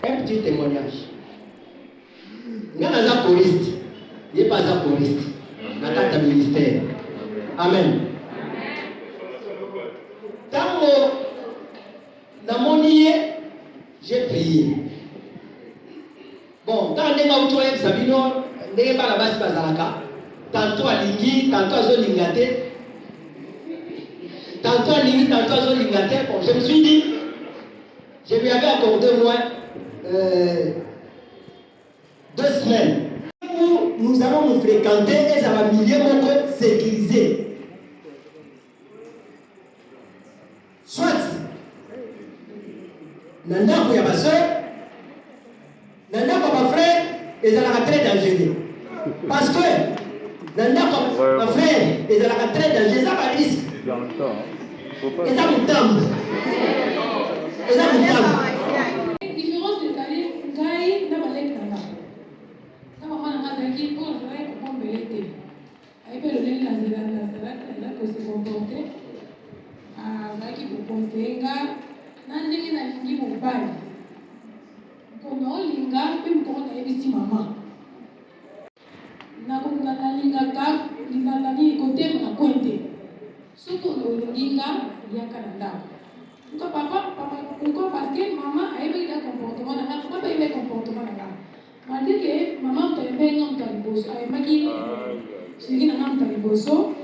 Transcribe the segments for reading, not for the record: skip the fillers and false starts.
Un petit témoignage. Nous sommes un choriste. Il n'est pas un choriste. Nous sommes un ministère. Amen. Tant que j'ai prié. Bon, quand on est Sabino, on n'est pas là-bas, c'est pas Zalaka. Tantôt à Lingui, tantôt à Zolingate. Tantôt à Lingui, tantôt à Zolingate. Bon, je me suis dit, je lui avais accordé au moins 2 semaines où nous allons nous fréquenter et ça va milieu mon sécurisé. Soit, Nanda pour ma soeur, Nanda pour ma frère, et ça sera très dangereux. Parce que Nanda pour ma frère, et ça sera très dangereux, ça va risque. Et ça me tombe. Et ça me tombe. La différence des années, Gaï n'a pas l'air d'Anna. Quand maman a dit pour le travail, comment me l'était. Elle peut donner la elle a se comporter. Qui vous conseille, Nandé n'a fini mon bail. Quand on linga, puis on a ici maman. Na comme na linga cap, linga nani côté na côté. Surtout le linga, il y a Canada. Pourquoi papa, pourquoi parce que maman a eu un comportement, papa a eu un comportement là. M'a dit que maman t'a aimé un taliboso, elle m'a dit, je dis un taliboso,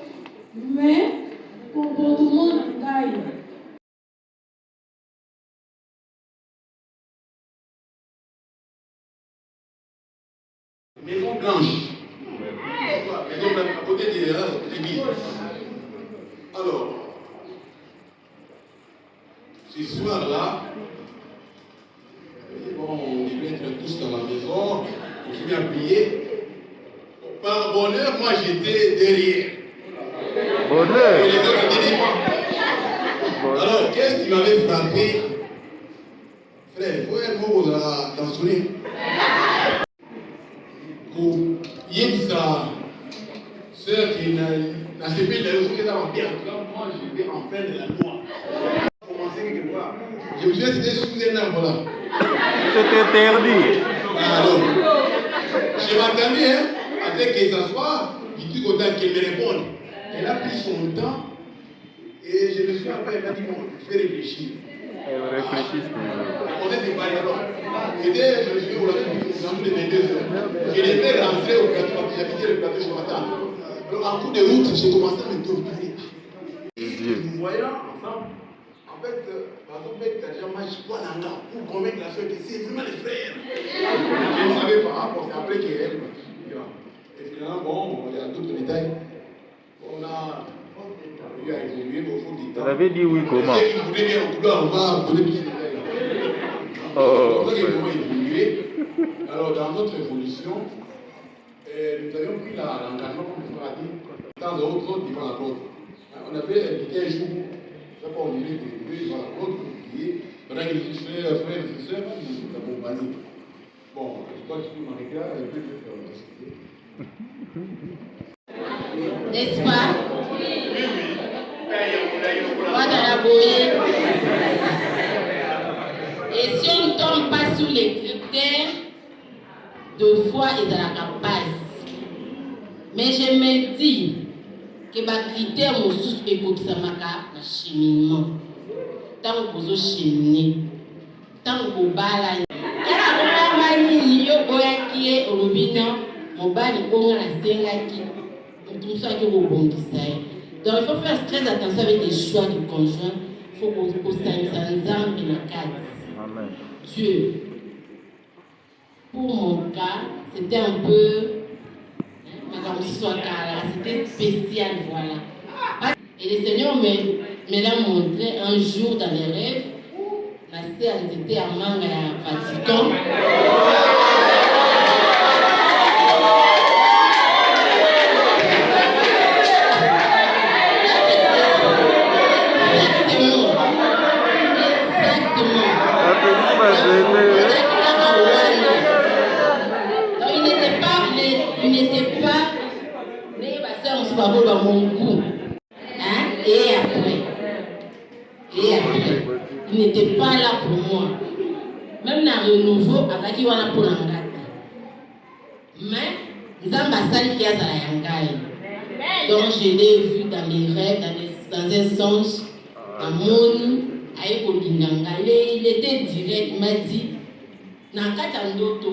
mais comportement n'a pas. Maison blanche. Maison blanche, à côté de l'église. Alors, ce soir-là, bon, on devait être tous dans la maison, on s'est mis à prier. Par bonheur, moi j'étais derrière. Bonheur. Et les autres étaient devant. Alors, qu'est-ce qui m'avait frappé? Frère, il faut être beau dans son nez. Sa sœur qui n'a pas fait les choses qu'elle a bien. Moi, j'étais en plein de la loi. Je me suis dit, c'était sous un arbre là. C'était interdit. Alors, je m'attendais avec qu'elle s'assoie, il dit qu'elle me réponde. Elle a pris son temps et je me suis après, elle m'a dit, bon, je vais réfléchir. Elle réfléchit. On est séparés alors. Je suis au lac de 22 heures. Je devais rentrer au plateau, j'habitais le plateau ce matin. Alors, en cours de route, j'ai commencé à me tourner. Nous voyons ensemble. En fait, par exemple, tu as déjà marché pour convaincre la soeur que c'est vraiment les frères. Je ne savais pas, bon, c'est après qu'elle. Et finalement, bon, il y a d'autres détails. On a eu à évoluer au fond du temps. Vous avez dit oui comment? Si vous voulez bien, en tout cas, on va donner tous ces détails. On a évolué. Alors, dans notre évolution, nous avions pris l'engagement, comme le frère a dit, de temps en autre, devant la porte. On avait invité un jour, je ne sais pas, on devait devant la porte pour prier. Pendant que les frères et sœurs nous accompagnaient. Bon, je crois que je peux m'arrêter là, et puis je vais faire le N'est-ce pas? Voilà, et si on ne tombe pas sur les critères de foi et de la capacité, mais je me dis que les critères sont sous le cheminement. Tant que vous cheminez, tant que vous balayez. Donc il faut faire très attention avec les choix du conjoint. Il faut qu'on s'ensemble dans le cadre. Dieu. Pour mon cas, c'était un peu, c'était spécial, voilà. Et le Seigneur me l'a montré un jour dans les rêves. Ma sœur était à Manga, à Vatican. Il n'était pas, mais ma soeur, on se va voir dans mon goût. Hein? Et après, il n'était pas là pour moi. même na renouveau azalaki wana mpo na nga te. Mais nzambe asaliki azala ya ngai. Donc je l'ai vu dans mes rêves, dans un songe, dans mon il était direct, il m'a dit na kati ya ndoto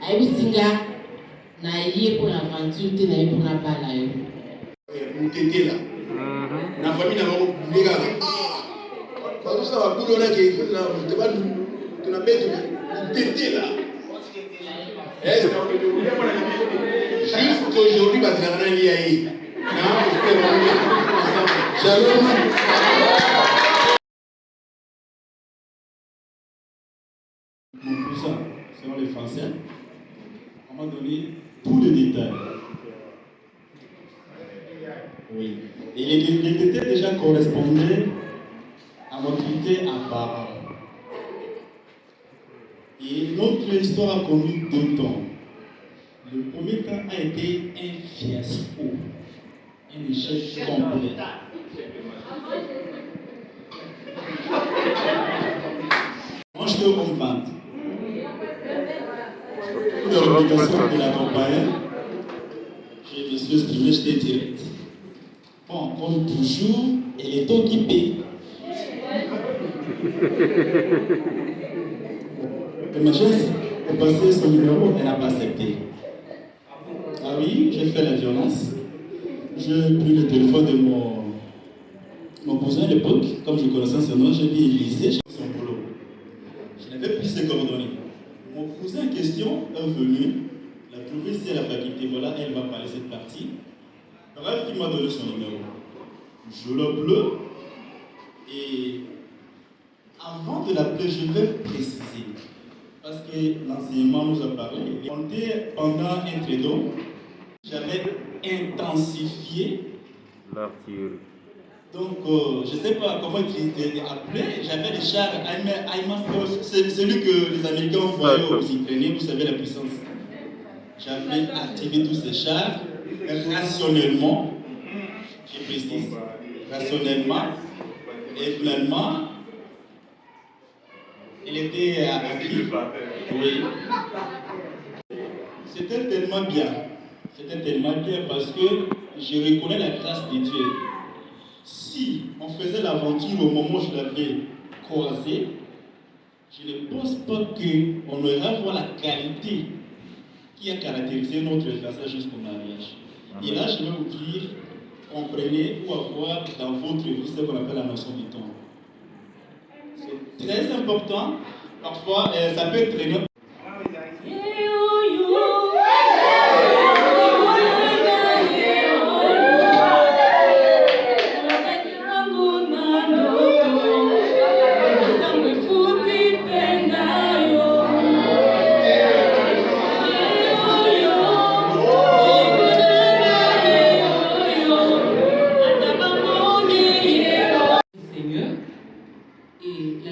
ayebisi nga naye pour l'aventure te naye pour na bala yo mutetela na famille na bango ndekaka bazosala bakulo na ke tunabetu mutetela jusqu'aujourd'hui bazilaka na lia ye shalom. Mon cousin, selon les Français, on m'a donné tous les détails. Oui. Et les détails déjà correspondaient à notre idée apparente. Et notre histoire a connu 2 temps. Le premier temps a été un fiasco, un échec complet. Moi, je suis comme vente. Pour l'obligation de l'accompagner, je me suis exprimé, j'étais direct. Bon, comme toujours, elle est occupée. Ma chance est passé son numéro, elle n'a pas accepté. Ah oui, j'ai fait la violence. J'ai pris le téléphone de mon cousin à l'époque, comme je connaissais son nom, j'ai dit lycée, j'ai son boulot. Je n'avais plus ses coordonnées. Mon cousin en question est venu, l'a trouvé ici à la faculté, voilà, elle va parler cette partie. Bref, il m'a donné son numéro. Je l'appelle et avant de l'appeler, je vais préciser. Parce que l'enseignement nous a parlé. Pendant un trédon, j'avais intensifié l'artillerie. Donc, je ne sais pas comment il appelé. J'avais les chars HIMARS, c'est celui que les Américains envoyaient aux Ukrainiens, vous savez la puissance. J'avais activé tous ces chars rationnellement, je précise, rationnellement, et finalement, il était actif. Oui. C'était tellement bien. C'était tellement bien parce que je reconnais la grâce de Dieu. Si on faisait l'aventure au moment où je l'avais croisé, je ne pense pas qu'on aurait voir la qualité qui a caractérisé notre passage jusqu'au mariage. Et là, je vais vous dire, comprenez ou avoir dans votre vie ce qu'on appelle la notion du temps. C'est très important. Parfois, ça peut être très bien.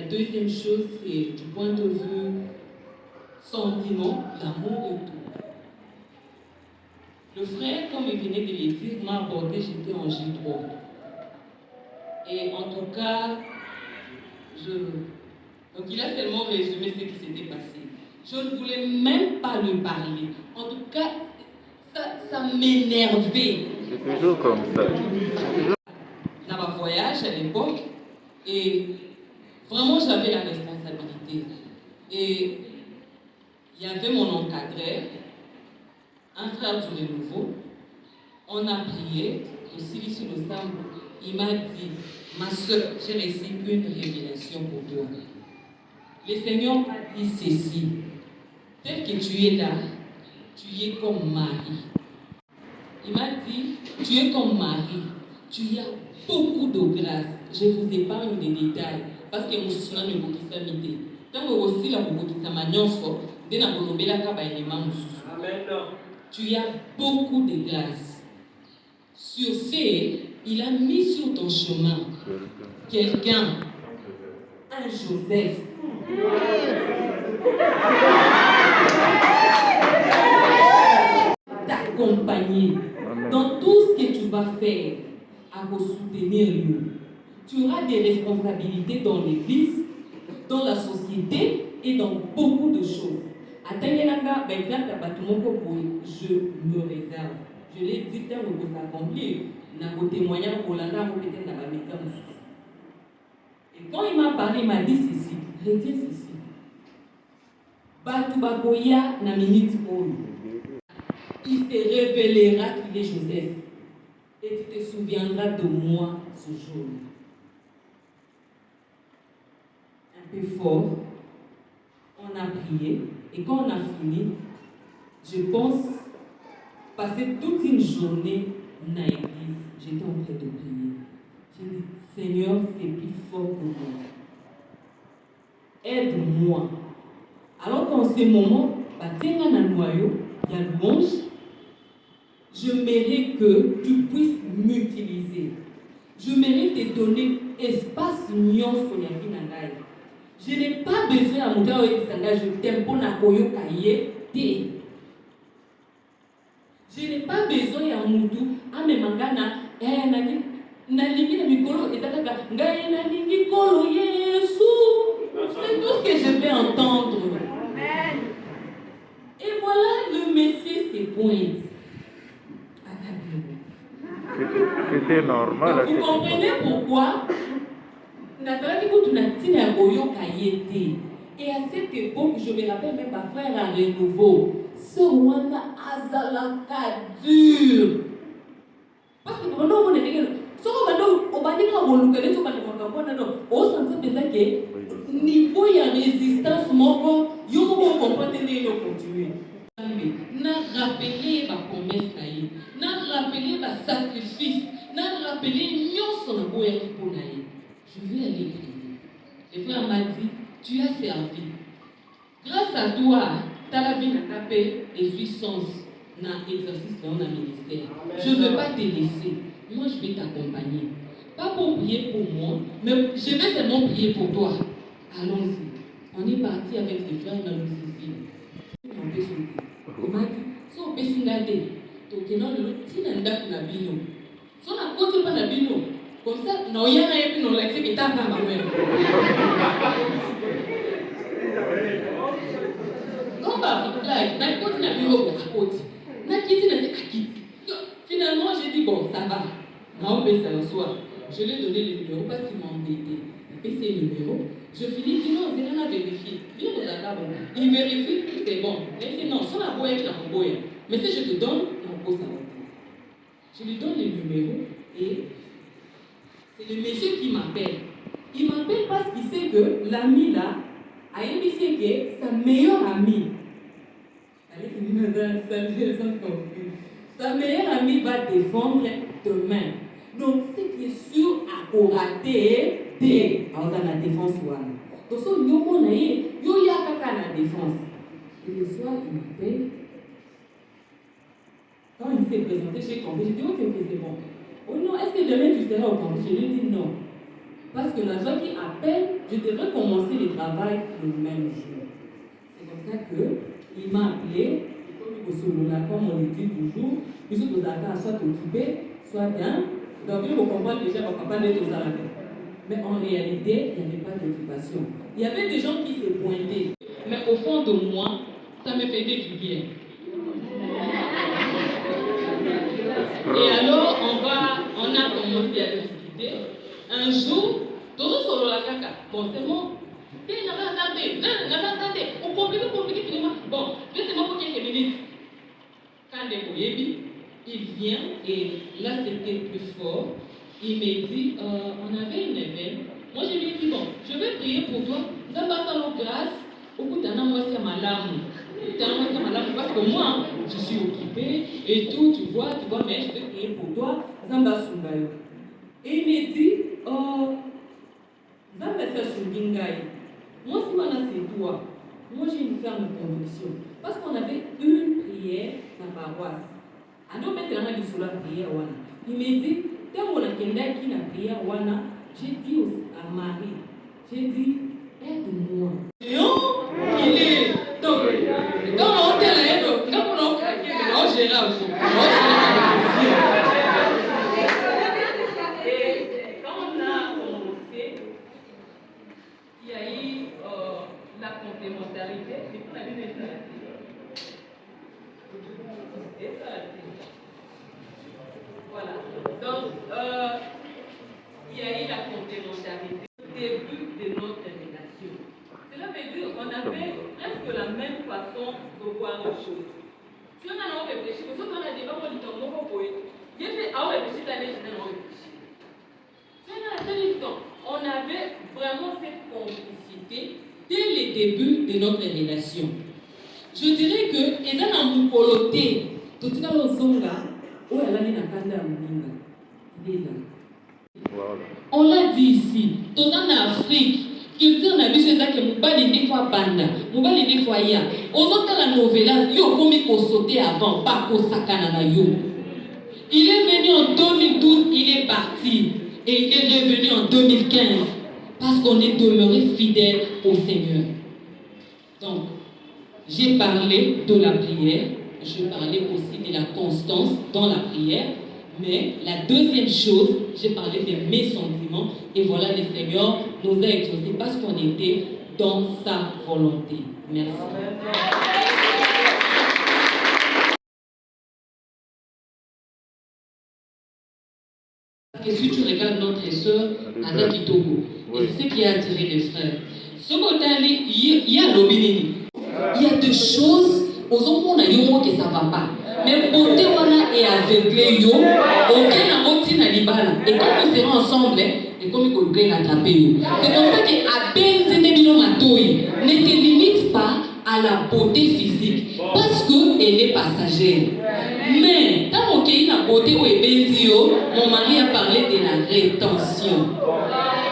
Deuxième chose, c'est du point de vue sentiment, l'amour et tout. Le frère, comme il venait de le dire, m'a abordé, j'étais en G3. Et en tout cas, donc il a tellement résumé ce qui s'était passé. Je ne voulais même pas lui parler. En tout cas, ça m'énervait. C'est toujours comme ça. Dans ma voyage à l'époque, et vraiment, j'avais la responsabilité. Et il y avait mon encadreur, un frère du renouveau. On a prié, aussi sur le samedi. Il m'a dit, ma soeur, j'ai reçu une révélation pour toi. Le Seigneur m'a dit ceci. Tel que tu es là, tu es comme Marie. Il m'a dit, tu es comme Marie. Tu as beaucoup de grâce. Je vous épargne des détails. Parce que musuna ne bokisa mite. Tango aussi la bokisa manyonso, de na bolobela ka ba élément mususu. Amen. Tu as beaucoup de grâce. Sur ce, il a mis sur ton chemin quelqu'un, un Joseph. T'accompagner dans tout ce que tu vas faire à vous soutenir lui. Tu auras des responsabilités dans l'église, dans la société, et dans beaucoup de choses. Atangelanga, par exemple, je me réserve. Je l'ai dit tant que vous accomplir. N'a pas témoignage pour l'anda, vous peut-être dans la méthode. Et quand il m'a parlé, il m'a dit ceci. Retiens ceci. Batubakoya na minute oyo. Il se révélera qu'il est Joseph. Et tu te souviendras de moi ce jour. Un peu fort. On a prié. Et quand on a fini, je pense passer toute une journée dans l'église. J'étais en train de prier. J'ai dit, Seigneur, c'est plus fort que moi. Aide-moi. Alors qu'en ce moment, il y a louange. Je mérite que tu puisses m'utiliser. Je mérite de donner espace nion sur la vie nangai. Je n'ai pas besoin à mon gars je t'aime pour na koyo kaye te. Je n'ai pas besoin à mon tout à me mangana na lingi na mikolo ezaka ngai na lingi kolo Yesu. C'est tout ce que je vais entendre. Amen. Et voilà le Messie se pointe. C'était normal. Donc, vous comprenez pourquoi et à cette époque, je me rappelle même ma frère à Renouveau, ce Rwanda Azalaka dur. Parce que quand on est dit, niveau de résistance, il faut comprendre continuer. N'a rappelé ma promesse, n'a rappelé ma sacrifice, n'a rappelé son amour pour naïe. Je vais aller prier. Le frère m'a dit, tu as servi. Grâce à toi, tu as la vie à taper et puissance dans l'exercice de mon ministère. Je ne veux pas te laisser. Moi, je vais t'accompagner. Pas pour prier pour moi, mais je vais seulement prier pour toi. Allons-y. On est parti avec les frères dans le Sicile. Il m'a dit, si on peut s'y garder, tu as un bino. Si on a côté pas bino, comme ça, non, il y a un peu de l'accès qui t'a pas mal. Non, bah, là, n'a côté n'a bureau à côté. N'a quitté n'a quitté. Finalement, j'ai dit, bon, ça va. Non, mais ça le soir. Je lui ai donné le numéro parce qu'il m'a embêté. Il fait ses numéros. Je finis, il dit non, c'est là à vérifier. Il vérifie, c'est bon. Il dit non, sans la boya, il a un boya. Mais si je te donne, on pose ça. Je lui donne le numéro et c'est le monsieur qui m'appelle. Il m'appelle parce qu'il sait que l'ami là a émis que sa meilleure amie. Sa meilleure amie va défendre demain. Donc, ce qui est sûr à rater, c'est la défense. Donc, si on a la défense. Et le soir, il m'appelle. Quand il s'est présenté chez Campé, j'ai dit, ok, c'est bon. Oh non, est-ce que demain tu seras au Campé? Je lui ai dit non. Parce que la joie qui appelle, je devrais commencer le travail le même jour. C'est comme ça qu'il m'a appelé. Comme on le dit toujours, il faut que soit occupé, soit bien. Donc, il faut comprendre déjà qu'on ne peut pas être aux arrêts. Mais en réalité, il n'y avait pas d'occupation. Il y avait des gens qui se pointaient. Mais au fond de moi, ça me faisait du bien. Et alors, on a commencé à discuter. Un jour, toujours sur la caca. Bon, c'est bon. On compliqué finalement. Bon, laissez-moi pour quelques minutes. Quand il vient et là c'était plus fort. Il me dit, on avait une événement. Moi je lui ai dit, bon, je vais prier pour toi. Dans ma salon grâce, au bout d'un an, moi c'est ma lame. Parce que moi, je suis occupée et tout, tu vois, mais je vais prier pour toi. Zamba Sungayo. Et il me dit, Zamba Sungayo. Moi, si voilà, c'est toi. Moi, j'ai une ferme conviction. Parce qu'on avait une prière dans la paroisse. Alors, maintenant, on a dit sur la prière. Il me dit, quand on a quelqu'un qui a prière, j'ai dit à Marie, j'ai dit, aide-moi. Et il est. Donc, quand on a l'aide, quand on a craqué, on gère aussi. Et quand on a commencé, il y a eu la conférence. complémentarité, c'est pour la vie de ça. Voilà. Donc, il y a eu la complémentarité au début de notre relation. Cela veut dire qu'on avait presque la même façon de voir les choses. Si on a réfléchi, parce qu'on a des gens qui ont dit qu'on il fait à réfléchir à l'aide de réfléchir. Si on a fait temps, on avait vraiment cette complicité dès le début de notre relation. Je dirais que, et dans la moukoloté, tout le monde où elle a mis la canda il est là. On l'a dit ici, tout en Afrique, culture n'a vu c'est ça que Moubali des fois banda, Moubali des fois ya. Aux autres la novella, yo comme il faut sauter avant, pas pour sakana na yo. Il est venu en 2012, il est parti et il est revenu en 2015 parce qu'on est demeuré fidèle au Seigneur. Donc, j'ai parlé de la prière, je parlais aussi de la constance dans la prière, mais la deuxième chose, j'ai parlé de mes sentiments, et voilà, le Seigneur nous a exaucés parce qu'on était dans sa volonté. Merci. Et si tu regardes notre sœur, Azaki Togo, et c'est ce qui a attiré les frères. Ce côté-là, il y a l'obénini. Il y a des choses, aux hommes, on a dit que ça ne va pas. Mais beauté, on a et aveuglé, aucun amoti n'a libala. Et quand nous serons ensemble, et comme il faut l'attraper. C'est pour ça qu'à peine ne te limite pas à la beauté physique, parce qu'elle est passagère. Mais, tant qu'il y a la beauté où mon mari a parlé de la rétention.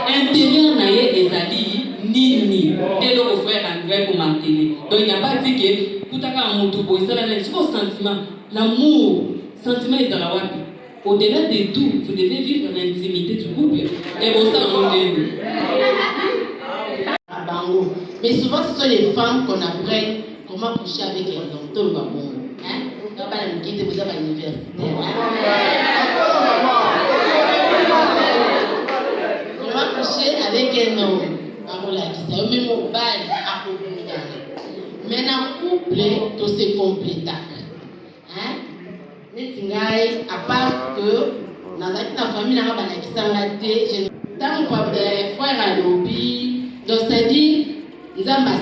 Intérieur naïe des alliés, ni. Dès lors, au frère André pour marteler. Donc, il n'a pas dit que, tout à l'heure, mon tout, ça là, c'est vos sentiments. L'amour, sentiment est dans la wapi. Au-delà de tout, vous devez vivre l'intimité du couple. Et bon, ça, on est. Mais souvent, ce sont les femmes qu'on apprend comment coucher avec un homme. Tout le monde. Hein? On va pas la quitter, vous avez à l'université. Comment coucher avec un homme? Même au bal, à mais dans le couple, tout se complète. À part que dans la famille, on a des tant que frère à l'obéi, donc c'est-à-dire, nous avons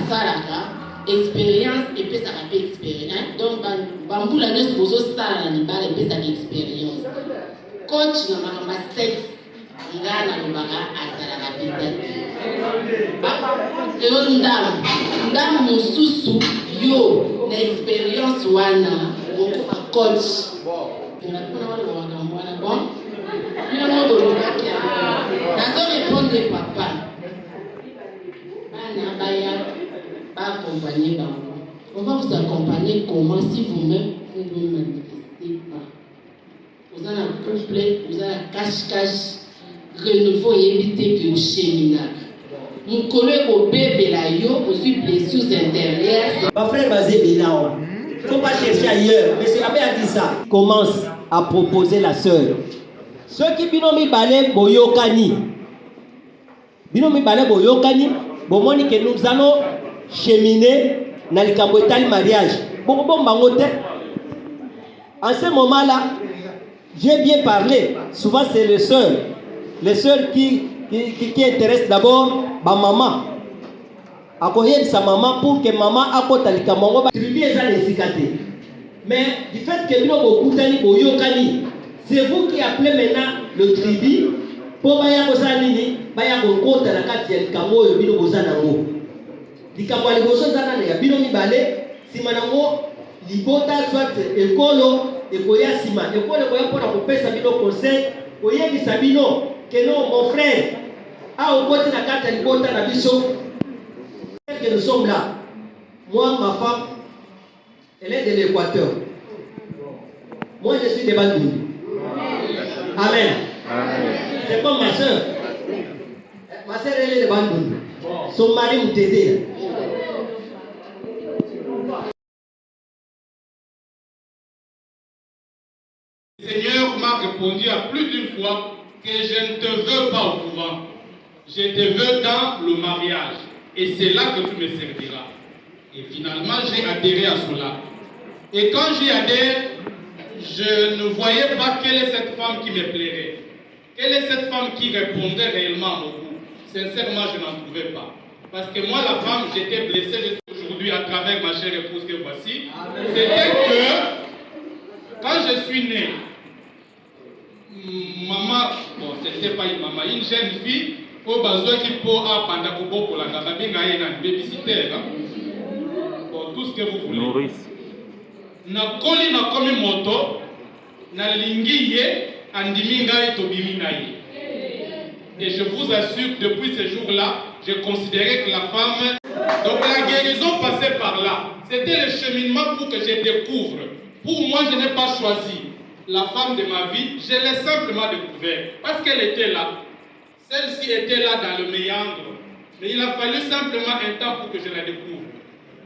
expérience et puis ça va expérience. Donc, bambou la noce pour ça la libala et puis ça expérience. Coach na makamba sexe, ngana libala azala la pizza. Yo ndamu mususu yo na expérience wana beaucoup ma coach. Na kuna wale wakamwana bon. Ni na modo lobaki ya. Na so répondre papa. Bana baya pas accompagner bango. On va vous accompagner comment si vous-même vous ne manifestez pas. Vous avez un couple, vous avez un cache-cache, renouveau et éviter que vous cheminez. Mon collègue au bébé là, aussi blessures intérieures. Ma frère Bazé Bénao, il ne faut pas chercher ailleurs. Mais c'est la mère qui dit ça. Commence à proposer la sœur. Ceux qui binomi balé boyokani. Binomi balé boyokani. Bon, que nous allons cheminer dans le camboïtal mariage. Bon, en ce moment-là, j'ai bien parlé. Souvent, c'est les sœurs qui intéressent d'abord ma maman. Accueillir sa maman pour que maman apporte le camongo. Mais du fait que nous c'est vous qui appelez maintenant le tribu pour baya kozanini baya kokota na kati ya likambo oyo bino kozanango. Likambo ya liboso zana ya bino mibale sima nango libota soit ekolo ekoya sima ekolo ekoya mpona kopesa bino conseil koyebisa bino que non mon frère a okoti na kati ya libota na biso que nous sommes là. Moi ma femme elle est de l'Équateur. Moi je suis de Bandundu. Amen. C'est comme ma soeur. Ma soeur elle est de Bandundu. Son mari Moutede. Le Seigneur m'a répondu à plus d'une fois que je ne te veux pas au couvent. Je te veux dans le mariage. Et c'est là que tu me serviras. Et finalement, j'ai adhéré à cela. Et quand j'y adhère, je ne voyais pas quelle est cette femme qui me plairait. Quelle est cette femme qui répondait réellement à mon goût? Sincèrement, je n'en trouvais pas. Parce que moi, la femme, j'étais blessé aujourd'hui à travers ma chère épouse que voici. C'était que, quand je suis né, maman, bon, c'était pas une maman, une jeune fille, au besoin qui peut apprendre pour la babysitter, bon, tout ce que vous voulez. Nourrice. Na koli na komi moto, na lingi ye, andimi ngai tobimi na ye. Et je vous assure que depuis ce jour-là, je considérais que la femme... Donc la guérison passait par là. C'était le cheminement pour que je découvre. Pour moi, je n'ai pas choisi la femme de ma vie. Je l'ai simplement découvert. Parce qu'elle était là. Celle-ci était là dans le méandre. Mais il a fallu simplement un temps pour que je la découvre.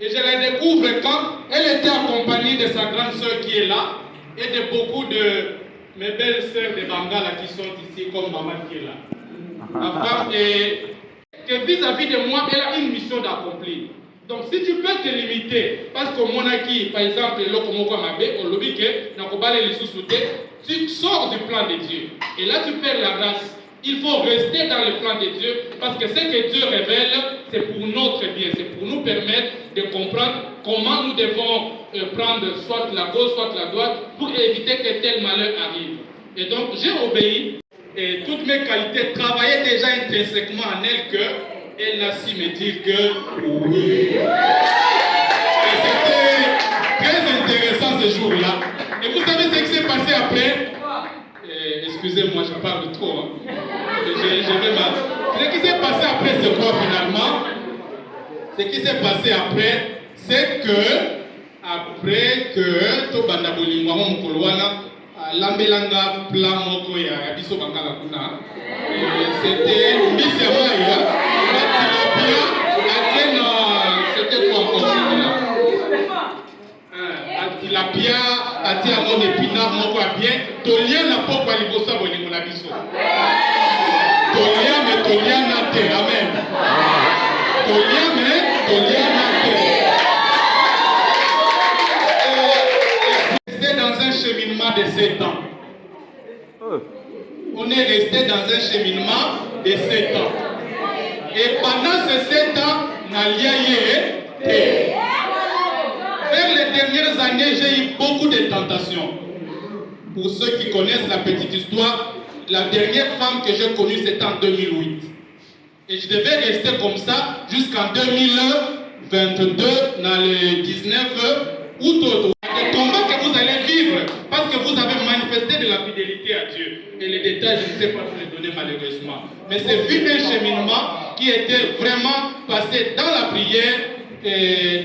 Et je la découvre quand elle était accompagnée de sa grande sœur qui est là et de beaucoup de mes belles sœurs de Bangala qui sont ici comme maman qui est là. La femme est que vis-à-vis de moi, elle a une mission d'accomplir. Donc si tu peux te limiter, parce que mon acquis, par exemple, tu sors du plan de Dieu. Et là tu perds la grâce. Il faut rester dans le plan de Dieu, parce que ce que Dieu révèle, c'est pour notre bien, c'est pour nous permettre de comprendre comment nous devons prendre soit la gauche, soit la droite, pour éviter que tel malheur arrive. Et donc j'ai obéi. Et toutes mes qualités travaillaient déjà intrinsèquement en elle qu'elle n'a su me dire que oui. Et c'était très intéressant ce jour-là. Et vous savez ce qui s'est passé après? Excusez-moi, je parle trop. Hein. Ce qui s'est passé après, c'est quoi finalement? Ce qui s'est passé après, c'est que après que Tobanda Bolingwa Mkolwana Lambelanga plan moko ya biso bangala kuna c'était mbisi ya maya tilapia atena c'était quoi encore tilapia atia mon épinard moko ya bien tolia na pokwa libosa bolingo na biso tolia me tolia na te amen tolia me tolia na te. Dans un cheminement de 7 ans. On est resté dans un cheminement de 7 ans. Et pendant ces 7 ans, vers les dernières années, j'ai eu beaucoup de tentations. Pour ceux qui connaissent la petite histoire, la dernière femme que j'ai connue, c'était en 2008. Et je devais rester comme ça jusqu'en 2022, dans le 19 août. Des combats que vous allez vivre parce que vous avez manifesté de la fidélité à Dieu. Et les détails, je ne sais pas vous les donner malheureusement. Mais c'est vu un cheminement qui était vraiment passé dans la prière,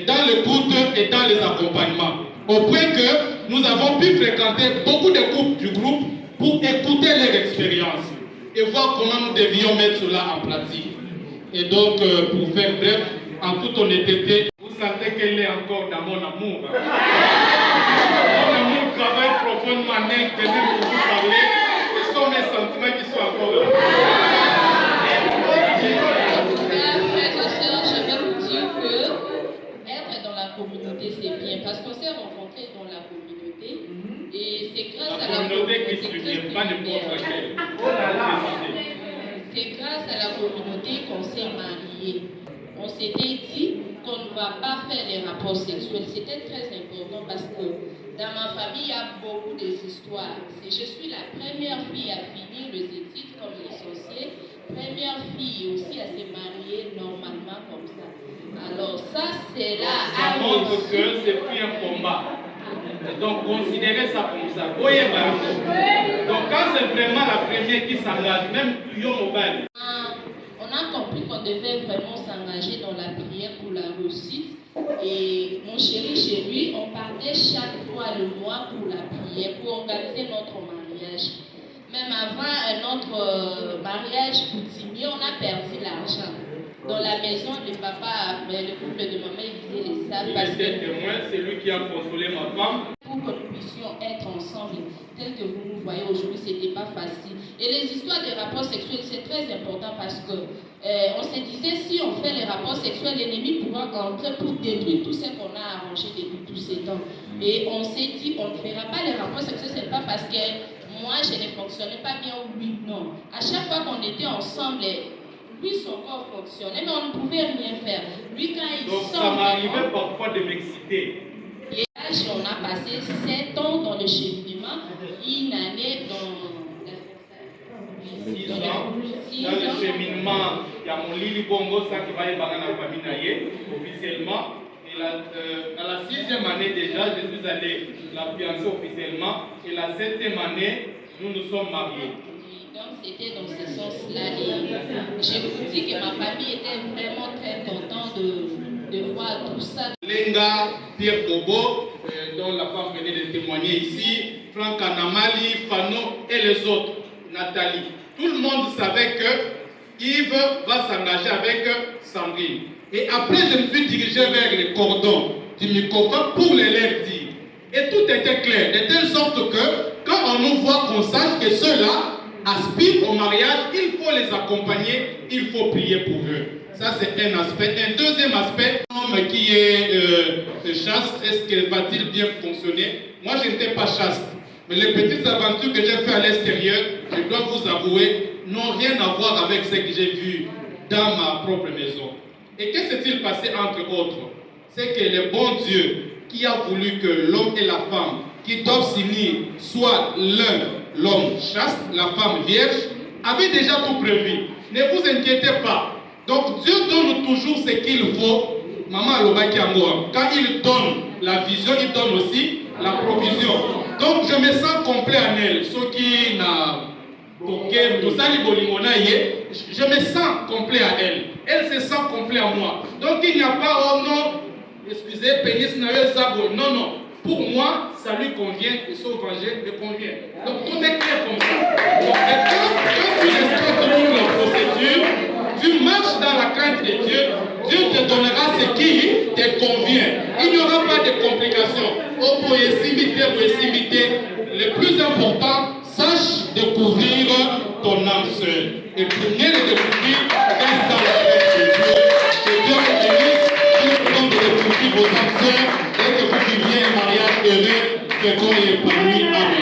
dans l'écoute et dans les accompagnements. Au point que nous avons pu fréquenter beaucoup de couples du groupe pour écouter leur expérience et voir comment nous devions mettre cela en pratique. Et donc, pour faire bref, en toute honnêteté, vous sentez qu'elle est encore dans mon amour. Mon amour travaille profondément en elle, que même pour vous parler, ce sont mes sentiments qui sont encore là. Frères et sœurs, je vais vous dire que être dans la communauté, c'est bien, parce qu'on s'est rencontrés dans la communauté, et c'est grâce à la communauté qui ne vient pas n'importe laquelle. C'est grâce à la communauté qu'on s'est mariés. On s'était dit qu'on ne va pas faire les rapports sexuels. C'était très important parce que dans ma famille, il y a beaucoup d'histoires. Je suis la première fille à finir les études comme licenciée, première fille aussi à se marier normalement comme ça. Alors ça, c'est là. Ça montre que c'est plus un combat. Donc considérez ça comme ça. Donc quand c'est vraiment la première qui s'engage, même Lyon Mobile. On a compris qu'on devait vraiment s'engager dans la prière pour la réussite. Et mon chéri, chez lui, on partait chaque fois le mois pour la prière, pour organiser notre mariage. Même avant notre mariage coutumier, on a perdu l'argent. Dans la maison, le papa, le couple de maman, ils disaient les sables. Parce que témoin, c'est lui qui a consolé ma femme. Pour que nous puissions être ensemble, tel que vous nous voyez aujourd'hui, ce n'était pas facile. Et les histoires des rapports sexuels, c'est très important parce que on se disait, si on fait les rapports sexuels, l'ennemi pourra vraiment entré pour détruire tout ce qu'on a arrangé depuis tous ces temps. Et on s'est dit, on ne fera pas les rapports sexuels, ce n'est pas parce que moi je ne fonctionnais pas bien ou lui, non. À chaque fois qu'on était ensemble, lui son corps fonctionnait, mais on ne pouvait rien faire. Lui quand il donc sort... ça m'arrivait parfois de m'exciter. Et là, on a passé 7 ans dans le cheminement, une année dans... 6 ans, dans le cheminement, il y a mon Lili Bongo, ça qui va y avoir dans la famille officiellement. Et dans la 6e année déjà, je suis allé la fiancer officiellement. Et la 7e année, nous nous sommes mariés. Donc c'était dans ce sens-là. Et je vous dis que ma famille était vraiment très contente de voir tout ça. Lenga, Pierre Bobo, dont la femme venait de témoigner ici, Franck Anamali, Fano et les autres, Nathalie. Tout le monde savait que Yves va s'engager avec Sandrine. Et après, je me suis dirigé vers les cordons du microphone pour les leur dire. Et tout était clair, de telle sorte que quand on nous voit, qu'on sache que ceux-là aspirent au mariage, il faut les accompagner, il faut prier pour eux. Ça, c'est un aspect. Un deuxième aspect, l'homme qui est chaste, est-ce que va-t-il bien fonctionner? Moi, je n'étais pas chaste. Mais les petites aventures que j'ai faites à l'extérieur, je dois vous avouer, n'ont rien à voir avec ce que j'ai vu dans ma propre maison. Et que s'est-il passé entre autres? C'est que le bon Dieu qui a voulu que l'homme et la femme qui doivent s'unir soient l'un, l'homme chaste, la femme vierge, avait déjà tout prévu. Ne vous inquiétez pas. Donc Dieu donne toujours ce qu'il faut. Maman Alobaki Angoa, quand il donne la vision, il donne aussi la provision. Donc je me sens complet en elle. Ce qui n'a je me sens complet à elle. Elle se sent complet à moi. Donc il n'y a pas, oh non, excusez, pénis non, non. Pour moi, ça lui convient et son évangile me convient. Donc tout est clair comme ça. Donc, quand tu respectes toute la procédure, tu marches dans la crainte de Dieu, Dieu te donnera ce qui te convient. Il n'y aura pas de complications. Le plus important, sache découvrir ton âme seule. Et pour mieux le découvrir, reste dans la crainte de Dieu. Que Dieu vous bénisse, Dieu vous donne de découvrir vos âmes sœurs et que vous viviez un mariage heureux, fécond et épanoui. Amen.